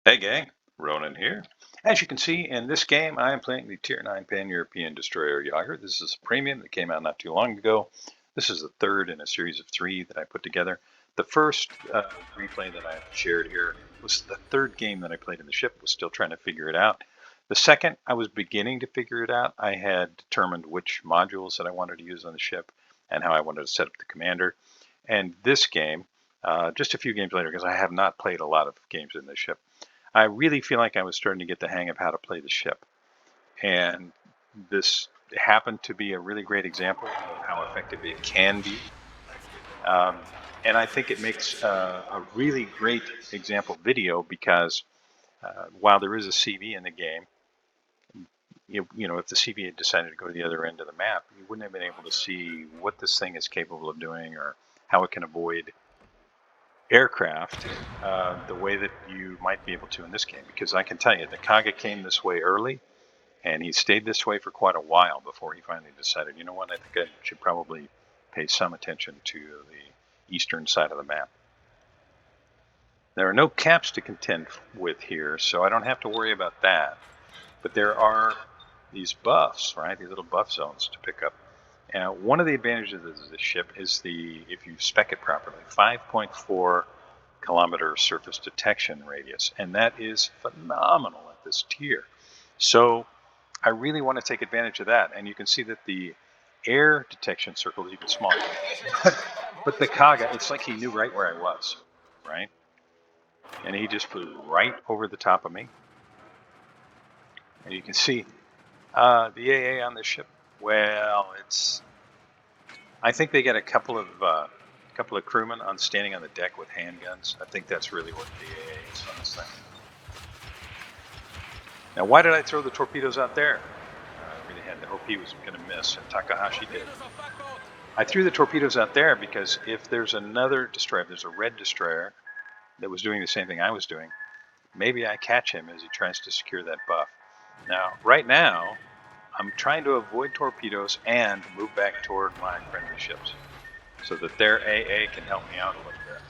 Hey gang, Ronan here. As you can see in this game, I am playing the Tier 9 Pan-European Destroyer Jäger. This is a premium that came out not too long ago. This is the third in a series of three that I put together. The first replay that I shared here was the third game that I played in the ship. Was still trying to figure it out. The second, I was beginning to figure it out. I had determined which modules that I wanted to use on the ship and how I wanted to set up the commander. And this game, just a few games later, because I have not played a lot of games in this ship, I really feel like I was starting to get the hang of how to play the ship. And this happened to be a really great example of how effective it can be. And I think it makes a really great example video because while there is a CV in the game, if the CV had decided to go to the other end of the map, you wouldn't have been able to see what this thing is capable of doing or how it can avoid aircraft the way that you might be able to in this game. Because I can tell you, the Kaga came this way early, and he stayed this way for quite a while before he finally decided, you know what, I think I should probably pay some attention to the eastern side of the map. There are no caps to contend with here, so I don't have to worry about that. But there are these buffs, right? These little buff zones to pick up. And one of the advantages of this ship is if you spec it properly, 5.4 kilometer surface detection radius, and that is phenomenal at this tier. So I really want to take advantage of that, and you can see that the air detection circle is even smaller. But the Kaga, it's like he knew right where I was, right? And he just flew right over the top of me. And you can see the AA on this ship. Well, I think they get a couple of crewmen standing on the deck with handguns. I think that's really what the AA is on this thing. Now, why did I throw the torpedoes out there? I really had to hope he was going to miss, and Takahashi did. I threw the torpedoes out there because if there's another destroyer, if there's a red destroyer that was doing the same thing I was doing, maybe I catch him as he tries to secure that buff. Now, right now, I'm trying to avoid torpedoes and move back toward my friendly ships so that their AA can help me out a little bit.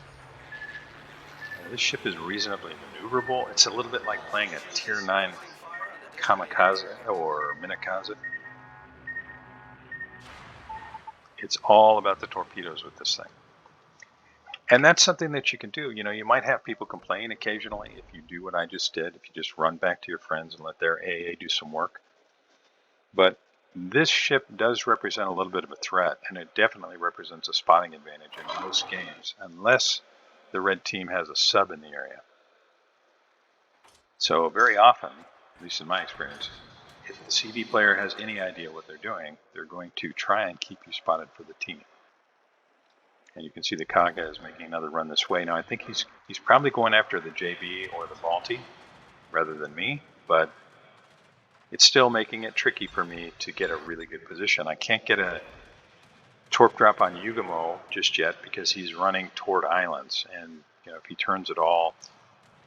And this ship is reasonably maneuverable. It's a little bit like playing a Tier 9 Kamikaze or Minakaze. It's all about the torpedoes with this thing. And that's something that you can do. You might have people complain occasionally if you do what I just did, if you just run back to your friends and let their AA do some work. But this ship does represent a little bit of a threat, and it definitely represents a spotting advantage in most games, unless the red team has a sub in the area. So very often, at least in my experience, if the CV player has any idea what they're doing, they're going to try and keep you spotted for the team. And you can see the Kaga is making another run this way. Now I think he's probably going after the JB or the Balti rather than me, but it's still making it tricky for me to get a really good position. I can't get a torp drop on Yugamo just yet because he's running toward islands, and if he turns at all,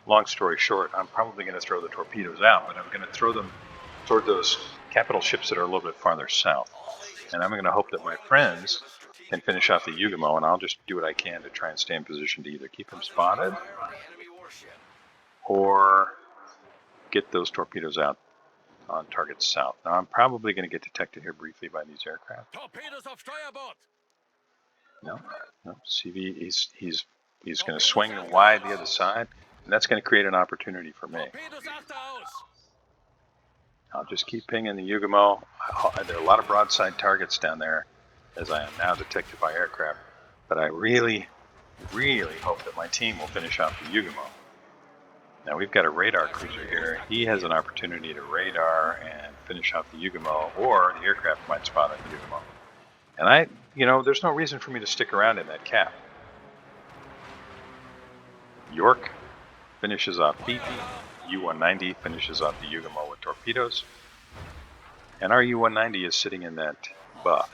long story short, I'm probably going to throw the torpedoes out, but I'm going to throw them toward those capital ships that are a little bit farther south. And I'm going to hope that my friends can finish off the Yugamo, and I'll just do what I can to try and stay in position to either keep him spotted or get those torpedoes out on target south. Now I'm probably going to get detected here briefly by these aircraft. Torpedoes auf Steuerbord. No, CV, he's going to swing wide the other side, and that's going to create an opportunity for me. I'll just keep pinging the Yugamo. There are a lot of broadside targets down there, as I am now detected by aircraft. But I really, really hope that my team will finish off the Yugamo. Now we've got a radar cruiser here. He has an opportunity to radar and finish off the Yugamo, or the aircraft might spot the Yugamo. And there's no reason for me to stick around in that cap. York finishes off Fifi. U-190 finishes off the Yugamo with torpedoes. And our U-190 is sitting in that buff.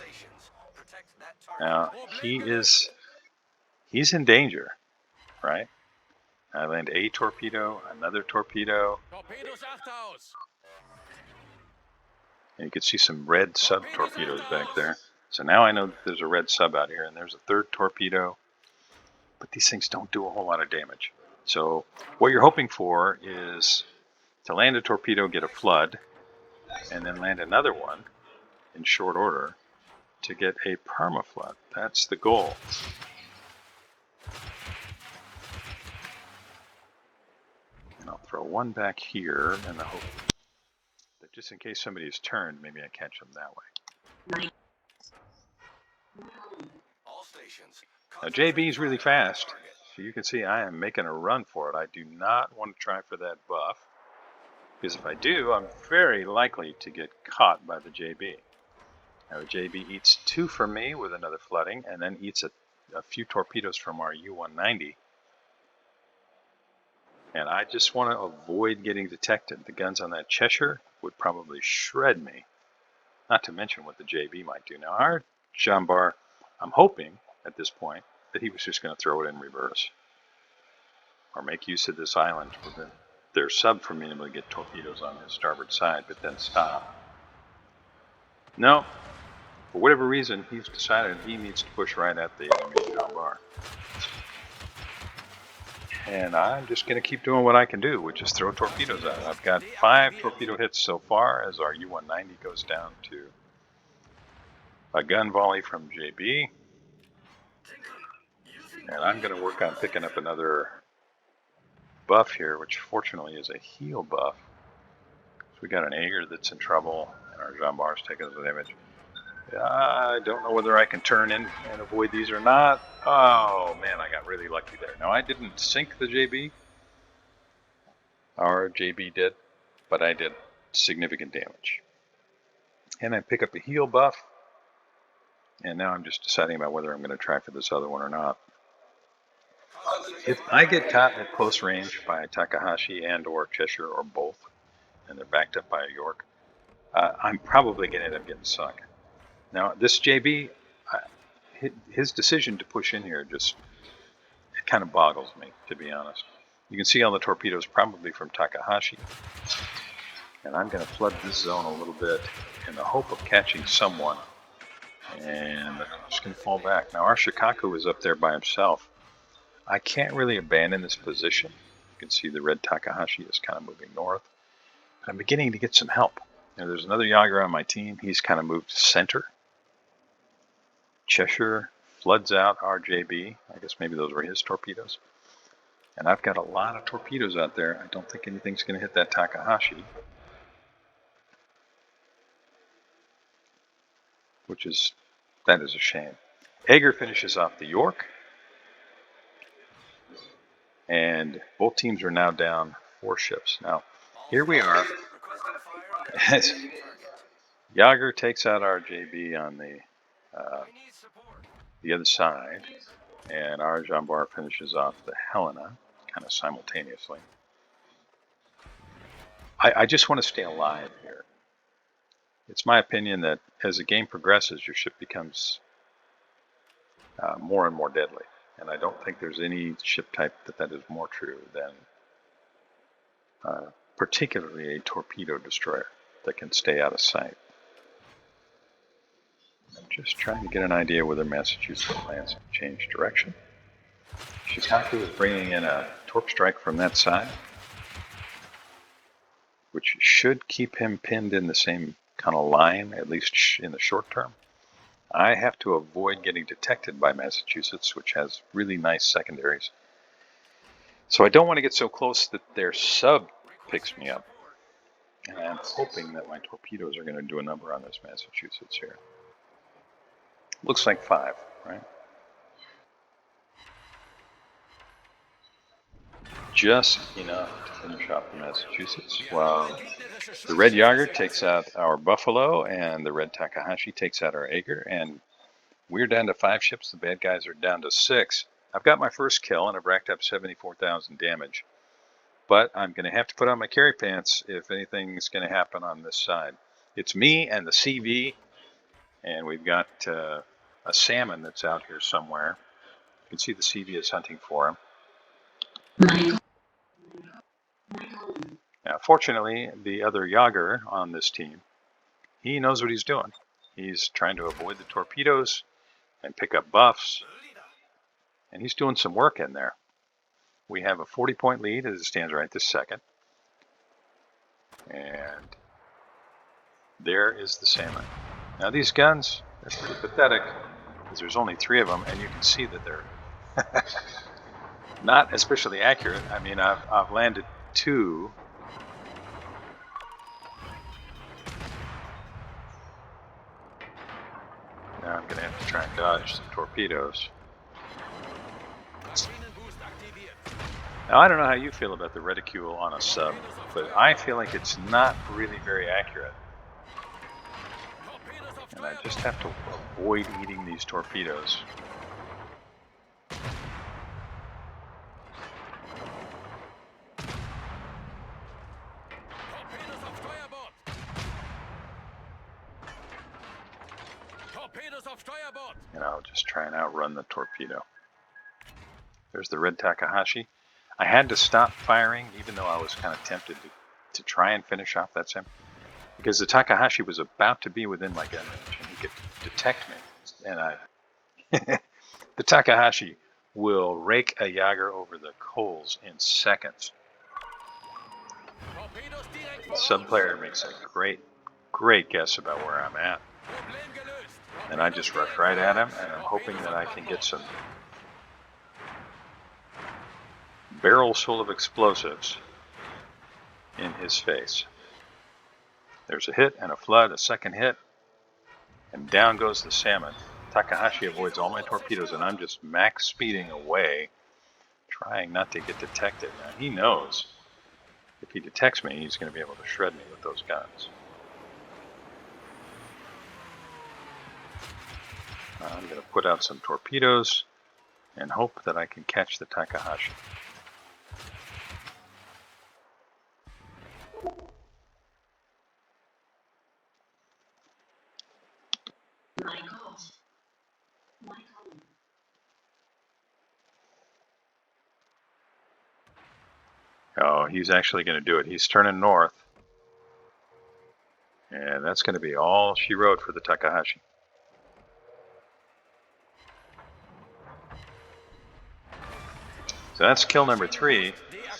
Now, he's in danger, right? I land a torpedo, another torpedo. And you can see some red sub torpedoes back there. So now I know that there's a red sub out here, and there's a third torpedo. But these things don't do a whole lot of damage. So what you're hoping for is to land a torpedo, get a flood, and then land another one in short order to get a permaflood. That's the goal. And I'll throw one back here in the hope that just in case somebody's turned, maybe I catch them that way. Now JB is really fast, so you can see I am making a run for it. I do not want to try for that buff, because if I do, I'm very likely to get caught by the JB. Now the JB eats 2 from me with another flooding, and then eats a few torpedoes from our U-190. And I just want to avoid getting detected. The guns on that Cheshire would probably shred me, not to mention what the JB might do. Now our Jambar, I'm hoping at this point that he was just going to throw it in reverse or make use of this island with their sub for being able to get torpedoes on his starboard side, but then stop. No, for whatever reason, he's decided he needs to push right at the enemy Jambar. And I'm just going to keep doing what I can do, which is throw torpedoes out. I've got 5 torpedo hits so far as our U-190 goes down to a gun volley from JB. And I'm going to work on picking up another buff here, which fortunately is a heal buff. So we got an Jäger that's in trouble, and our Jambar's taking some damage. I don't know whether I can turn in and avoid these or not. Oh man, I got really lucky there. Now I didn't sink the JB. Our JB did, but I did significant damage. And I pick up a heal buff, and now I'm just deciding about whether I'm going to try for this other one or not. If I get caught at close range by a Takahashi and or Cheshire or both, and they're backed up by a York, I'm probably going to end up getting sunk. Now this JB, his decision to push in here just, it kind of boggles me, to be honest. You can see all the torpedoes probably from Takahashi. And I'm going to flood this zone a little bit in the hope of catching someone. And I'm just going to fall back. Now our Shikaku is up there by himself. I can't really abandon this position. You can see the red Takahashi is kind of moving north. But I'm beginning to get some help. Now, there's another Jäger on my team. He's kind of moved center. Cheshire floods out our JB. I guess maybe those were his torpedoes. And I've got a lot of torpedoes out there. I don't think anything's going to hit that Takahashi. That is a shame. Jäger finishes off the York. And both teams are now down 4 ships. Now, here we are. As Jäger takes out our JB on the other side, and our Jambar finishes off the Helena, kind of simultaneously. I just want to stay alive here. It's my opinion that as the game progresses, your ship becomes more and more deadly. And I don't think there's any ship type that is more true than particularly a torpedo destroyer that can stay out of sight. I'm just trying to get an idea whether Massachusetts plans to change direction. Shikaku is bringing in a torp strike from that side, which should keep him pinned in the same kind of line, at least in the short term. I have to avoid getting detected by Massachusetts, which has really nice secondaries. So I don't want to get so close that their sub picks me up. And I'm hoping that my torpedoes are going to do a number on this Massachusetts here. Looks like 5, right? Just enough to finish off the Massachusetts, while the red Jäger takes out our Buffalo, and the red Takahashi takes out our Jäger, and we're down to 5 ships. The bad guys are down to 6. I've got my first kill, and I've racked up 74,000 damage. But I'm going to have to put on my carry pants if anything's going to happen on this side. It's me and the CV, and we've got a salmon that's out here somewhere. You can see the CV is hunting for him. Now, fortunately, the other Jäger on this team, he knows what he's doing. He's trying to avoid the torpedoes and pick up buffs, and he's doing some work in there. We have a 40-point lead as it stands right this second. And there is the salmon. Now these guns, they're pretty pathetic because there's only 3 of them, and you can see that they're not especially accurate. I mean, I've landed 2. Now I'm going to have to try and dodge some torpedoes. Now I don't know how you feel about the reticule on a sub, but I feel like it's not really very accurate. And I just have to avoid eating these torpedoes. And I'll just try and outrun the torpedo. There's the red Takahashi. I had to stop firing, even though I was kind of tempted to try and finish off that sim, because the Takahashi was about to be within my gun range, and he could detect me. And the Takahashi will rake a Jäger over the coals in seconds. The sub player makes a great guess about where I'm at. And I just rush right at him, and I'm hoping that I can get some barrels full of explosives in his face. There's a hit and a flood, a second hit, and down goes the salmon. Takahashi avoids all my torpedoes, and I'm just max speeding away, trying not to get detected. Now he knows if he detects me, he's going to be able to shred me with those guns. I'm going to put out some torpedoes and hope that I can catch the Takahashi. Oh, he's actually going to do it. He's turning north. And that's going to be all she wrote for the Takahashi. So that's kill number 3.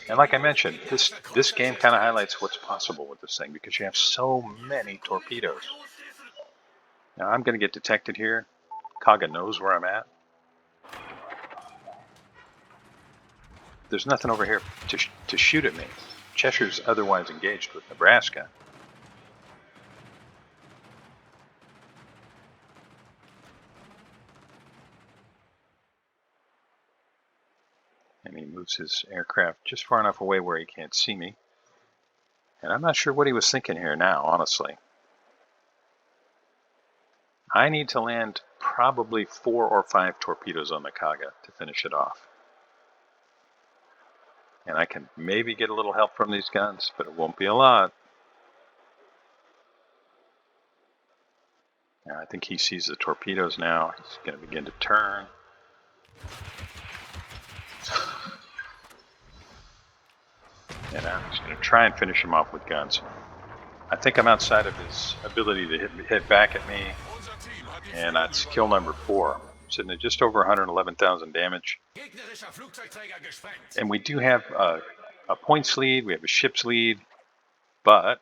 And like I mentioned, this game kind of highlights what's possible with this thing, because you have so many torpedoes. Now I'm going to get detected here. Kaga knows where I'm at. There's nothing over here to shoot at me. Cheshire's otherwise engaged with Nebraska. And he moves his aircraft just far enough away where he can't see me. And I'm not sure what he was thinking here now, honestly. I need to land probably 4 or 5 torpedoes on the Kaga to finish it off. And I can maybe get a little help from these guns, but it won't be a lot. Now, I think he sees the torpedoes now. He's going to begin to turn. And I'm just going to try and finish him off with guns. I think I'm outside of his ability to hit back at me. And that's kill number 4. Sitting at just over 111,000 damage. And we do have a points lead. We have a ship's lead. But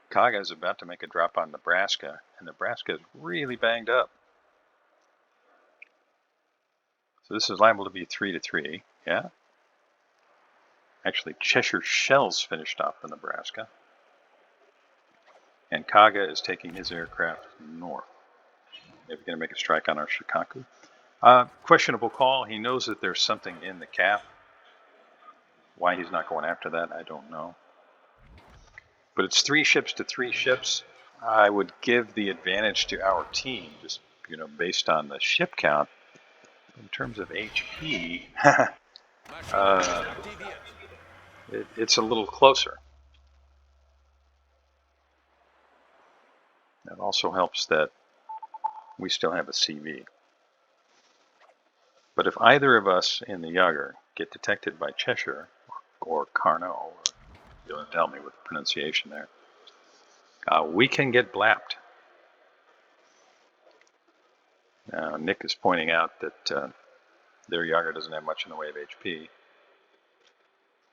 Kaga is about to make a drop on Nebraska. And Nebraska is really banged up. So this is liable to be 3-3. Yeah. Actually, Cheshire Shells finished off the Nebraska. And Kaga is taking his aircraft north. Maybe going to make a strike on our Shikaku. Questionable call. He knows that there's something in the cap. Why he's not going after that, I don't know. But it's 3 ships to 3 ships. I would give the advantage to our team, just based on the ship count. In terms of HP, it's a little closer. That also helps that we still have a CV. But if either of us in the Jäger get detected by Cheshire or Carno, or you'll tell me with the pronunciation there, we can get blapped. Now, Nick is pointing out that Their Jäger doesn't have much in the way of HP.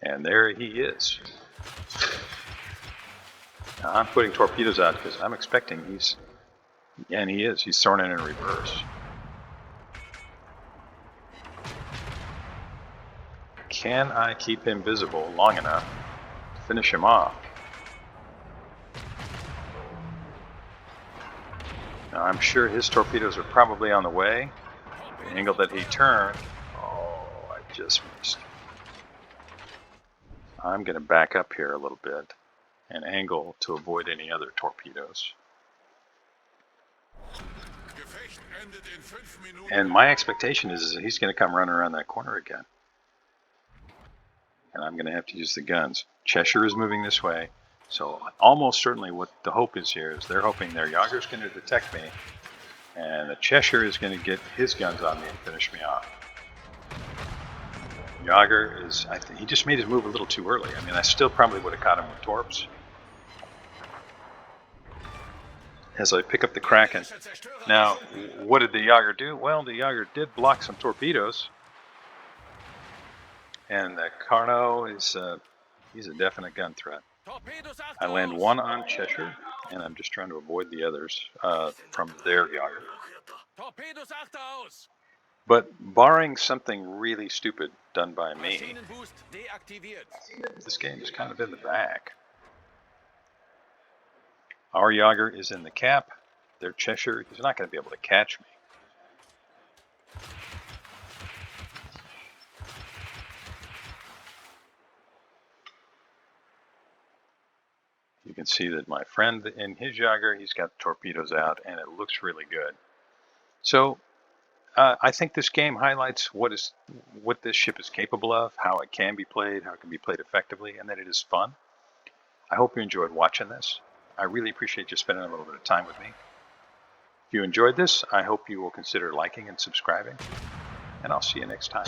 And there he is. Now I'm putting torpedoes out because I'm expecting he's thrown in reverse. Can I keep him visible long enough to finish him off? Now, I'm sure his torpedoes are probably on the way. The angle that he turned, oh, I just missed. I'm going to back up here a little bit and angle to avoid any other torpedoes. And my expectation is that he's going to come running around that corner again. And I'm going to have to use the guns. Cheshire is moving this way. So almost certainly what the hope is here is they're hoping their Jäger's going to detect me. And the Cheshire is going to get his guns on me and finish me off. Jäger is, I think he just made his move a little too early. I mean, I still probably would have caught him with torps. As I pick up the Kraken. Now, what did the Jäger do? Well, the Jäger did block some torpedoes. And the Carno is, he's a definite gun threat. I land one on Cheshire, and I'm just trying to avoid the others from their Jäger. But barring something really stupid done by me, this game is kind of in the bag. Our Jäger is in the cap. Their Cheshire, he's not going to be able to catch me. You can see that my friend in his Jäger, he's got torpedoes out, and it looks really good. So I think this game highlights what this ship is capable of, how it can be played, how it can be played effectively, and that it is fun. I hope you enjoyed watching this. I really appreciate you spending a little bit of time with me. If you enjoyed this, I hope you will consider liking and subscribing, and I'll see you next time.